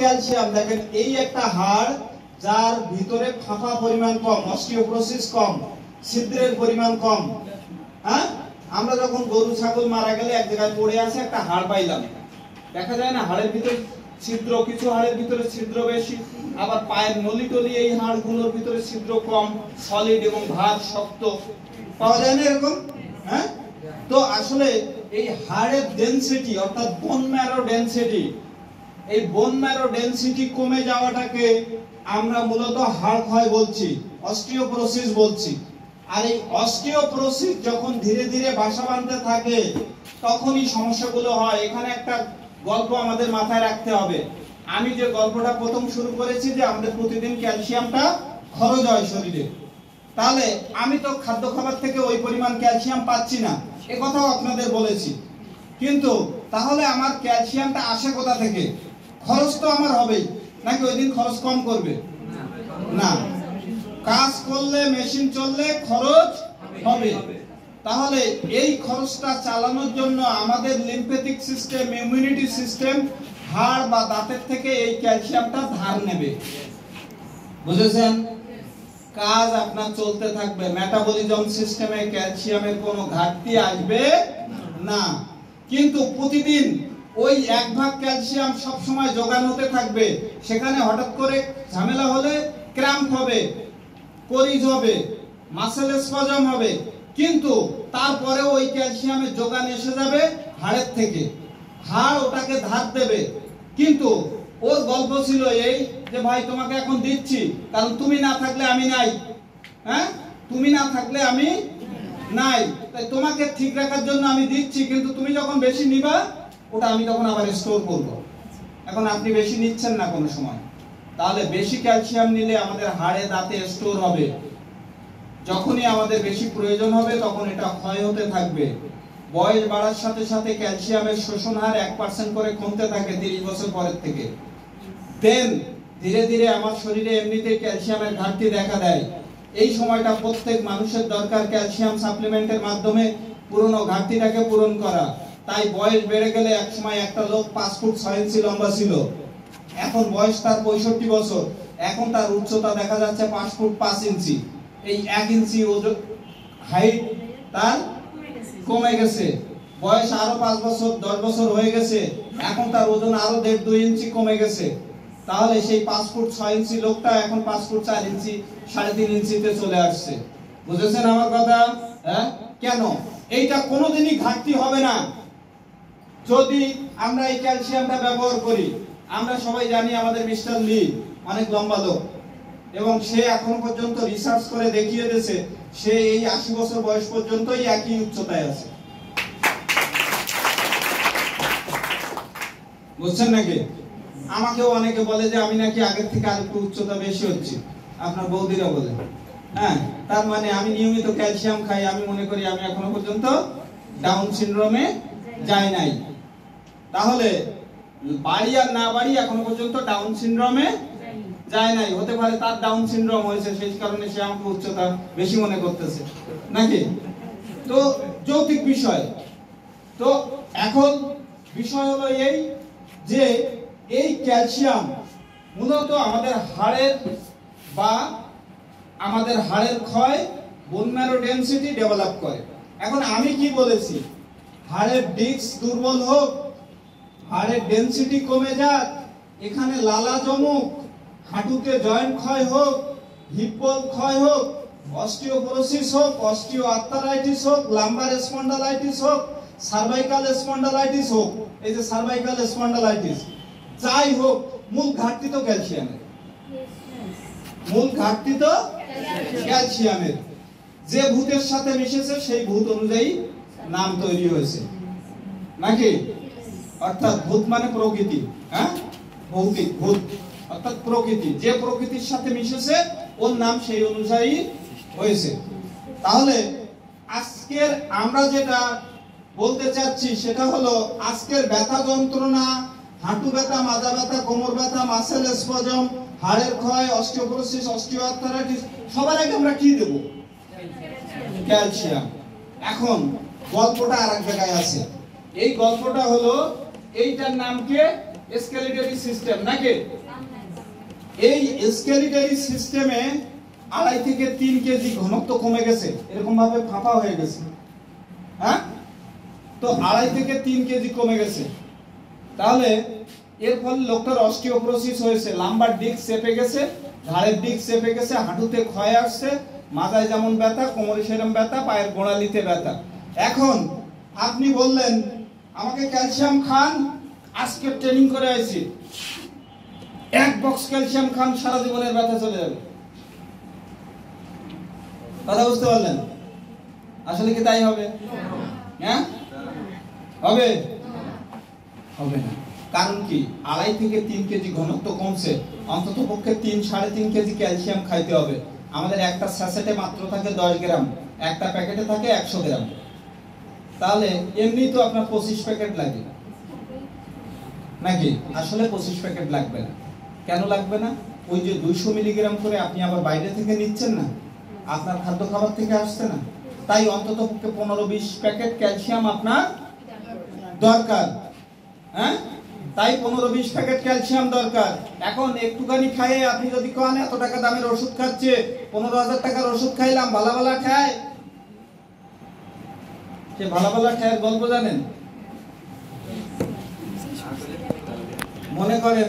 Calcium দেখেন এই একটা হাড় যার ভিতরে ফাঁপা পরিমাণ কম, অস্টিওপোরোসিস কম, ছিদ্রের পরিমাণ কম। হ্যাঁ, আমরা যখন গরু ছাগল মারা গেলে এক জায়গায় পড়ে আছে একটা হাড় পাইলাম, দেখা যায় না হাড়ের ভিতরে ছিদ্র, কিছু হাড়ের ভিতরে ছিদ্র বেশি, আবার পায়ের নলি টলি এই হাড়গুলোর ভিতরে ছিদ্র কম, সলিড এবং ভার শক্ত পাওয়া যায় না এরকম। হ্যাঁ, তো আসলে এই হাড়ের ডেনসিটি অর্থাৎ বোন ম্যারো ডেনসিটি, এই বোন ম্যারো ডেনসিটি কমে যাওয়াটাকে আমরা মূলত হাড় ক্ষয় বলছি, অস্টিওপোরোসিস বলছি। আর এই অস্টিওপোরোসিস যখন ধীরে ধীরে বাসা বাঁধতে থাকে তখনই সমস্যাগুলো হয়। এখানে একটা গল্প আমাদের মাথায় রাখতে হবে। আমি যে গল্পটা প্রথম শুরু করেছি যে আমাদের প্রতিদিন ক্যালসিয়ামটা খরচ হয় শরীরে, তাহলে আমি তো খাদ্য খাবার থেকে ওই পরিমাণ ক্যালসিয়াম পাচ্ছি না, এ কথাও আপনাদের বলেছি। কিন্তু তাহলে আমার ক্যালসিয়ামটা আসে কোথা থেকে? খরচ তো আমার হবেই, নাকি ওই দিন খরচ কম করবে? না, কাজ করলে মেশিন চললে খরচ হবে। তাহলে এই খরচটা চালানোর জন্য আমাদের লিম্ফেটিক সিস্টেম, ইমিউনিটি সিস্টেম হাড় বা দাঁতের থেকে এই ক্যালসিয়ামটা ধার নেবে। বুঝেছেন? কাজ আপনার চলতে থাকবে, মেটাবলিজম সিস্টেমে ক্যালসিয়ামের কোনো ঘাটতি আসবে না। কিন্তু প্রতিদিন ওই এক ভাগ ক্যালসিয়াম সব সময় যোগান হতে থাকবে, সেখানে হঠাৎ করে ঝামেলা হলে ক্র্যাম্প হবে, কোরিজ হবে, মাসেল স্পাজম হবে, কিন্তু তারপরে ওই ক্যালসিয়ামের যোগান এসে যাবে হাড়ের থেকে, হাড় ওটাকে ধার দেবে। কিন্তু ওর গল্প ছিল এই যে ভাই তোমাকে এখন দিচ্ছি, কারণ তুমি না থাকলে আমি নাই। হ্যাঁ, তুমি না থাকলে আমি নাই, তাই তোমাকে ঠিক রাখার জন্য আমি দিচ্ছি, কিন্তু তুমি যখন বেশি নিবা ওটা আমি তখন আবার স্টোর করব। এখন আপনি বেশি নিচ্ছেন না কোনো সময়, তাহলে বেশি ক্যালসিয়াম নিলে আমাদের হাড়ে দাঁতে স্টোর হবে, যখনই আমাদের বেশি প্রয়োজন হবে তখন এটা ক্ষয় হতে থাকবে। বয়স বাড়ার সাথে সাথে ক্যালসিয়ামের শোষণ হার 1% করে কমতে থাকে 30 বছর পরের থেকে। দেন ধীরে ধীরে আমার শরীরে এমনিতেই ক্যালসিয়ামের ঘাটতি দেখা দেয়। এই সময়টা প্রত্যেক মানুষের দরকার ক্যালসিয়াম সাপ্লিমেন্টের মাধ্যমে পুরনো ঘাটতিটাকে পূরণ করা। তাই বয়স বেড়ে গেলে একসময় একটা লোক 5 ফুট 6 ইঞ্চি লম্বা ছিল, এখন বয়স তার 65 বছর, এখন তার উচ্চতা দেখা যাচ্ছে 5 ফুট 5 ইঞ্চি। এই 1 ইঞ্চি ওজন হাইট তার কমে গেছে। বয়স আরো 5 বছর 10 বছর হয়ে গেছে, এখন তার ওজন আরো 1.5-2 ইঞ্চি কমে গেছে। তাহলে সেই 5 ফুট 6 ইঞ্চি লোকটা এখন 5 ফুট 4 ইঞ্চি 3.5 ইঞ্চিতে চলে আসছে। বুঝেছেন আমার কথা? হ্যাঁ, কেন? এইটা কোনোদিনই ঘাটতি হবে না যদি আমরা এই ক্যালসিয়ামটা ব্যবহার করি। আমরা সবাই জানি আমাদের মিস্টার লি অনেক লম্বা লোক, এবং সে এখন পর্যন্ত রিসার্চ করে দেখিয়ে দিয়েছে সে এই 80 বছর বয়স পর্যন্তই একই উচ্চতায় আছে। বুঝছেন নাকি? আমাকেও অনেকে বলে যে আমি নাকি আগের থেকে আর একটু উচ্চতা বেশি হচ্ছে, আপনার বৌদিরা বলে। হ্যাঁ, তার মানে আমি নিয়মিত ক্যালসিয়াম খাই, আমি মনে করি আমি এখনো পর্যন্ত ডাউন সিনড্রোমে যাই নাই। তাহলে বাড়ি আর না বাড়ি এখনো পর্যন্ত ডাউন সিনড্রোমে যায় নাই। হতে পারে তার ডাউন সিনড্রোম হয়েছে, সেই কারণে সে আমাকে উচ্চতা বেশি মনে করতেছে নাকি। তো যৌক্তিক বিষয়। তো এখন বিষয় হলো এই যে এই ক্যালসিয়াম মূলত আমাদের হাড়ের বা আমাদের হাড়ের ক্ষয়, বোন ম্যারো ডেনসিটি ডেভেলপ করে। এখন আমি কি বলেছি? হাড়ের ডিস্ক দুর্বল হোক, হাড়ের ডেনসিটি কমে যাক, এখানে লালা জমুক, হাঁটুতে জয়েন্ট ক্ষয় হোক, হিপ বোন ক্ষয় হোক, অস্টিওপোরোসিস হোক, অস্টিও আর্থারাইটিস হোক, লাম্বার স্পন্ডালাইটিস হোক, সার্ভাইকাল স্পন্ডালাইটিস হোক, এই যে সার্ভাইকাল স্পন্ডালাইটিস যাই হোক, মূল ঘাটতি তো ক্যালসিয়ামের। মূল ঘাটতি তো ক্যালসিয়ামের। যে ভূতের সাথে মিশেছে সেই ভূত অনুযায়ী নাম তৈরি হয়েছে নাকি। অর্থাৎ ভূত মানে প্রকৃতি, হ্যাঁ, ভৌতিক ভূত অর্থাৎ প্রকৃতি। যে প্রকৃতির সাথে মিশেছে ওর নাম সেই অনুযায়ী হয়েছে। তাহলে আজকের আমরা যেটা বলতে চাচ্ছি সেটা হলো আজকের ব্যথা যন্ত্রণা, হাঁটু ব্যথা, মাজা ব্যথা, কোমর ব্যথা, মাসেল স্পাজম, হাড়ের ক্ষয়, অস্টিওপোরোসিস, অস্টিওআর্থারাইটিস, সবার আগে আমরা কি দেব? ক্যালসিয়াম। এখন গল্পটা আরেক জায়গায় আছে। এই গল্পটা হলো এইটার নাম কে? স্কেলিটারি সিস্টেম নাকি? এই স্কেলিটারি সিস্টেমে 2.5 থেকে 3 কেজি ঘনত্ব কমে গেছে, এরকম ভাবে ফাঁপা হয়ে গেছে। হ্যাঁ, তো 2.5 থেকে 3 কেজি কমে গেছে। তাহলে এর ফলে লোকটার অস্টিওপোরোসিস হয়েছে, লাম্বার ডিস্ক চেপে গেছে, ঘাড়ের ডিস্ক চেপে গেছে, হাঁটুতে ক্ষয় আসছে, মাথায় যেমন ব্যথা, কোমরে সেরকম ব্যথা, পায়ের গোড়ালিতে ব্যথা। এখন আপনি বললেন আমাকে ক্যালসিয়াম খান, আজকে ট্রেনিং করে আইছি, 1 বক্স ক্যালসিয়াম খান, সারা জীবনের ব্যথা চলে যাবে। কথা বুঝতে পারলেন? আসলে কি তাই হবে? হ্যাঁ, হবে? হবে না। কারণ কি? 2.5 থেকে 3 কেজি ঘনত্ব কমছে, অন্তত পক্ষে 3-3.5 কেজি ক্যালসিয়াম খাইতে হবে। আমাদের একটা স্যাচেটে মাত্র থাকে 10 গ্রাম, একটা প্যাকেটে থাকে 100 গ্রাম। তাহলে এমনি তো আপনার 25 প্যাকেট লাগে নাকি? আসলে 25 প্যাকেট লাগবে না। কেন লাগবে না? ওই যে 200 মিলিগ্রাম করে আপনি আবার বাইরে থেকে নিচ্ছেন না, আপনার খাদ্য খাবার থেকে আসছে না। তাই অন্তত পক্ষে 15-20 প্যাকেট ক্যালসিয়াম আপনার দরকার। হ্যাঁ, তাই 15-20 প্যাকেট ক্যালসিয়াম দরকার। এখন একটুখানি খাইয়ে আপনি যদি কোন এত টাকা দামের ওষুধ খাচ্ছে, 15,000 টাকার ওষুধ খাইলাম, ভালা ভালা খায়, সে ভালা ভালা খায়ের গল্প জানেন? মনে করেন